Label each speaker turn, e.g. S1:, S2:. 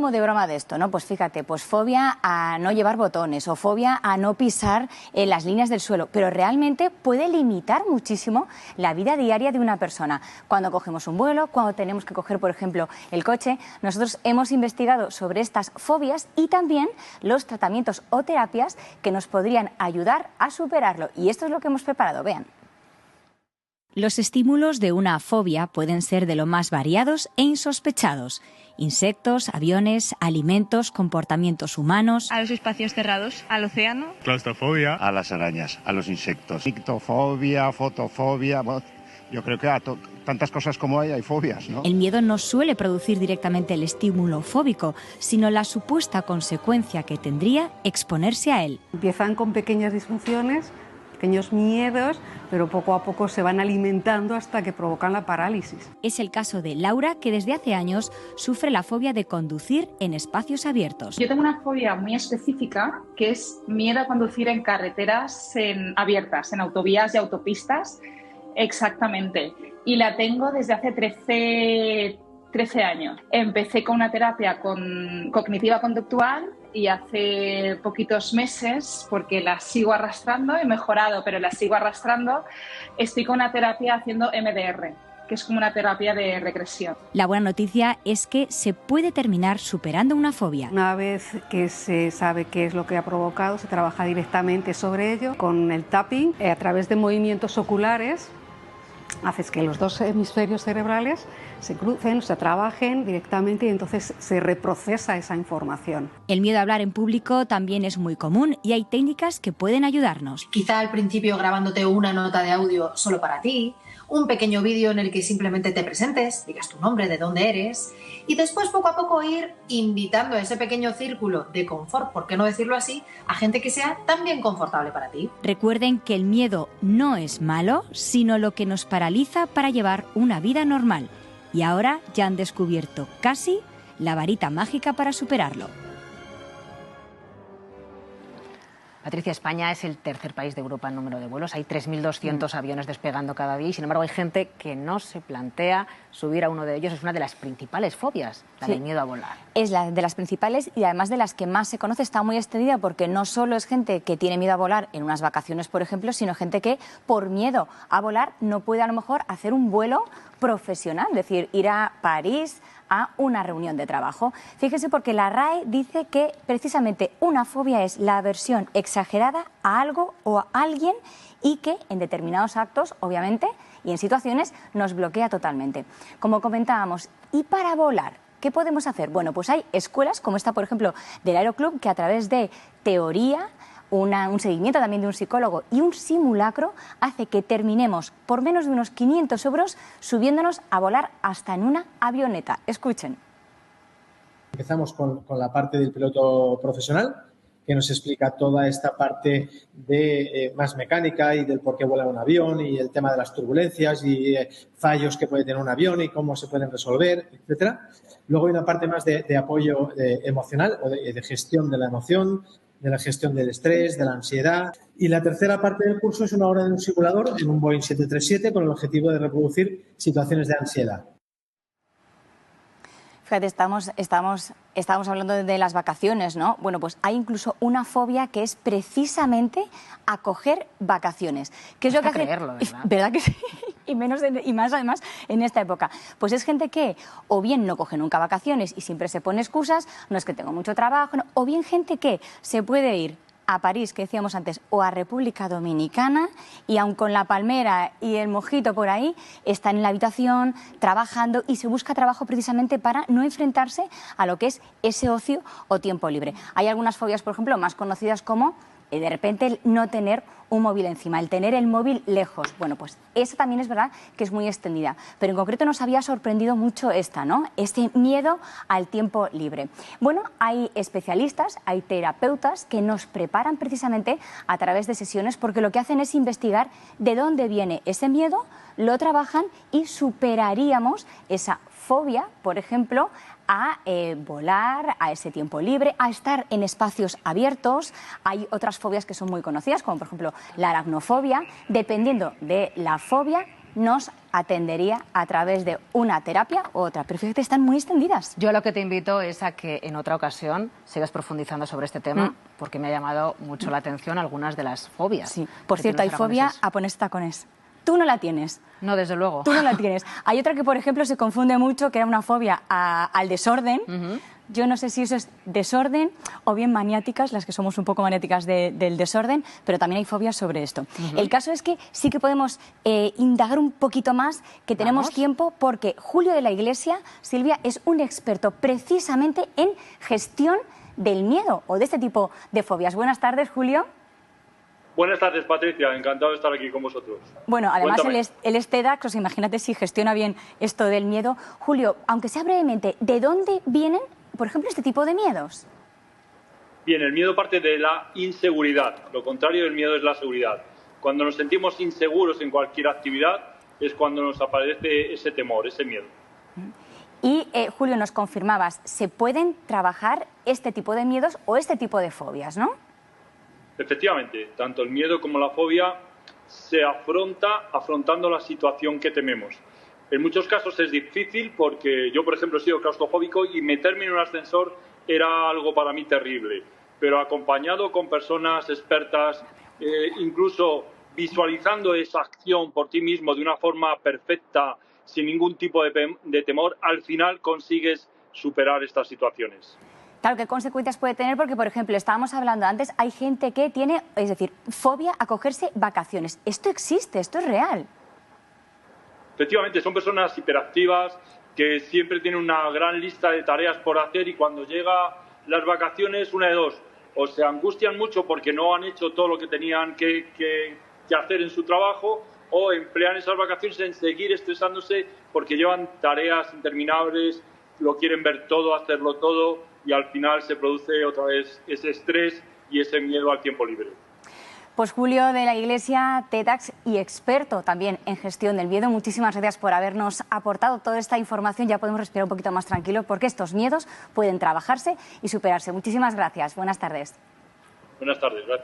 S1: Como de broma de esto, ¿no? Pues fíjate, pues fobia a no llevar botones o fobia a no pisar las líneas del suelo, pero realmente puede limitar muchísimo la vida diaria de una persona. Cuando cogemos un vuelo, cuando tenemos que coger, por ejemplo, el coche, nosotros hemos investigado sobre estas fobias y también los tratamientos o terapias que nos podrían ayudar a superarlo. Y esto es lo que hemos preparado, vean. Los estímulos de una fobia pueden ser de lo más variados e insospechados. Insectos, aviones, alimentos, comportamientos humanos.
S2: A los espacios cerrados, al océano.
S3: Claustrofobia.
S4: A las arañas, a los insectos. Ictofobia, fotofobia. Yo creo que a tantas cosas como hay fobias, ¿no?
S1: El miedo no suele producir directamente el estímulo fóbico, sino la supuesta consecuencia que tendría exponerse a él.
S5: Empiezan con pequeñas disfunciones, pequeños miedos, pero poco a poco se van alimentando hasta que provocan la parálisis.
S1: Es el caso de Laura, que desde hace años sufre la fobia de conducir en espacios abiertos.
S6: Yo tengo una fobia muy específica, que es miedo a conducir en carreteras abiertas, en autovías y autopistas, exactamente. Y la tengo desde hace 13 años. Empecé con una terapia cognitiva conductual y hace poquitos meses, porque la sigo arrastrando, he mejorado, pero la sigo arrastrando, estoy con una terapia haciendo MDR, que es como una terapia de regresión.
S1: La buena noticia es que se puede terminar superando una fobia.
S5: Una vez que se sabe qué es lo que ha provocado, se trabaja directamente sobre ello con el tapping, a través de movimientos oculares. Haces que los dos hemisferios cerebrales se crucen, se trabajen directamente y entonces se reprocesa esa información.
S1: El miedo a hablar en público también es muy común y hay técnicas que pueden ayudarnos.
S7: Quizá al principio grabándote una nota de audio solo para ti, un pequeño vídeo en el que simplemente te presentes, digas tu nombre, de dónde eres, y después poco a poco ir invitando a ese pequeño círculo de confort, por qué no decirlo así, a gente que sea también confortable para ti.
S1: Recuerden que el miedo no es malo, sino lo que nos paraliza para llevar una vida normal. Y ahora ya han descubierto casi la varita mágica para superarlo.
S8: Patricia, España es el tercer país de Europa en número de vuelos. Hay 3.200 aviones despegando cada día y, sin embargo, hay gente que no se plantea subir a uno de ellos. Es una de las principales fobias, la del miedo a volar.
S1: Es la de las principales y además de las que más se conoce. Está muy extendida porque no solo es gente que tiene miedo a volar en unas vacaciones, por ejemplo, sino gente que por miedo a volar no puede a lo mejor hacer un vuelo profesional, es decir, ir a París a una reunión de trabajo. Fíjese, porque la RAE dice que precisamente una fobia es la aversión exagerada a algo o a alguien y que en determinados actos, obviamente, y en situaciones nos bloquea totalmente. Como comentábamos, ¿y para volar qué podemos hacer? Bueno, pues hay escuelas como esta, por ejemplo, del Aeroclub, que a través de teoría, un seguimiento también de un psicólogo y un simulacro hace que terminemos por menos de unos 500 euros subiéndonos a volar hasta en una avioneta. Escuchen.
S9: Empezamos con la parte del piloto profesional, que nos explica toda esta parte de más mecánica y del por qué vuela un avión y el tema de las turbulencias y fallos que puede tener un avión y cómo se pueden resolver, etcétera. Luego hay una parte más de apoyo emocional o de gestión de la emoción, de la gestión del estrés, de la ansiedad. Y la tercera parte del curso es una hora de un simulador en un Boeing 737 con el objetivo de reproducir situaciones de ansiedad.
S1: Fíjate, estamos hablando de las vacaciones, ¿no? Bueno, pues hay incluso una fobia que es precisamente acoger vacaciones. ¿Qué es lo que hace?
S8: Creerlo, ¿verdad?
S1: ¿Verdad que sí? Y más además en esta época. Pues es gente que o bien no coge nunca vacaciones y siempre se pone excusas, no es que tengo mucho trabajo, no, o bien gente que se puede ir a París, que decíamos antes, o a República Dominicana, y aun con la palmera y el mojito por ahí, están en la habitación trabajando y se busca trabajo precisamente para no enfrentarse a lo que es ese ocio o tiempo libre. Hay algunas fobias, por ejemplo, más conocidas como de repente el no tener un móvil encima, el tener el móvil lejos. Bueno, pues esa también es verdad que es muy extendida, pero en concreto nos había sorprendido mucho esta, ¿no? Este miedo al tiempo libre. Bueno, hay especialistas, hay terapeutas que nos preparan precisamente a través de sesiones, porque lo que hacen es investigar de dónde viene ese miedo, lo trabajan y superaríamos esa fobia, por ejemplo, a volar, a ese tiempo libre, a estar en espacios abiertos. Hay otras fobias que son muy conocidas, como por ejemplo la aracnofobia. Dependiendo de la fobia, nos atendería a través de una terapia u otra. Pero fíjate, están muy extendidas.
S8: Yo lo que te invito es a que en otra ocasión sigas profundizando sobre este tema, porque me ha llamado mucho la atención algunas de las fobias.
S1: Sí. Por cierto, hay fobia a ponerse tacones. Tú no la tienes.
S8: No, desde luego.
S1: Tú no la tienes. Hay otra que, por ejemplo, se confunde mucho, que era una fobia al desorden. Yo no sé si eso es desorden o bien maniáticas, las que somos un poco maniáticas del desorden, pero también hay fobias sobre esto. El caso es que sí que podemos indagar un poquito más, que tenemos tiempo, porque Julio de la Iglesia, Silvia, es un experto precisamente en gestión del miedo o de este tipo de fobias. Buenas tardes, Julio.
S3: Buenas tardes, Patricia. Encantado de estar aquí con vosotros.
S1: Bueno, además él es TEDx, os imagínate si gestiona bien esto del miedo. Julio, aunque sea brevemente, ¿de dónde vienen, por ejemplo, este tipo de miedos?
S3: Bien, el miedo parte de la inseguridad. Lo contrario del miedo es la seguridad. Cuando nos sentimos inseguros en cualquier actividad es cuando nos aparece ese temor, ese miedo.
S1: Y, Julio, nos confirmabas, ¿se pueden trabajar este tipo de miedos o este tipo de fobias, no?
S3: Efectivamente, tanto el miedo como la fobia se afrontando la situación que tememos. En muchos casos es difícil porque yo, por ejemplo, he sido claustrofóbico y meterme en un ascensor era algo para mí terrible. Pero acompañado con personas expertas, incluso visualizando esa acción por ti mismo de una forma perfecta, sin ningún tipo de temor, al final consigues superar estas situaciones.
S1: Claro, ¿qué consecuencias puede tener? Porque, por ejemplo, estábamos hablando antes, hay gente que tiene, es decir, fobia a cogerse vacaciones. Esto existe, esto es real.
S3: Efectivamente, son personas hiperactivas que siempre tienen una gran lista de tareas por hacer y cuando llega las vacaciones, una de dos, o se angustian mucho porque no han hecho todo lo que tenían que hacer en su trabajo, o emplean esas vacaciones en seguir estresándose porque llevan tareas interminables, lo quieren ver todo, hacerlo todo, y al final se produce otra vez ese estrés y ese miedo al tiempo libre.
S1: Pues Julio de la Iglesia, TEDx y experto también en gestión del miedo, muchísimas gracias por habernos aportado toda esta información. Ya podemos respirar un poquito más tranquilos porque estos miedos pueden trabajarse y superarse. Muchísimas gracias. Buenas tardes.
S3: Buenas tardes, gracias.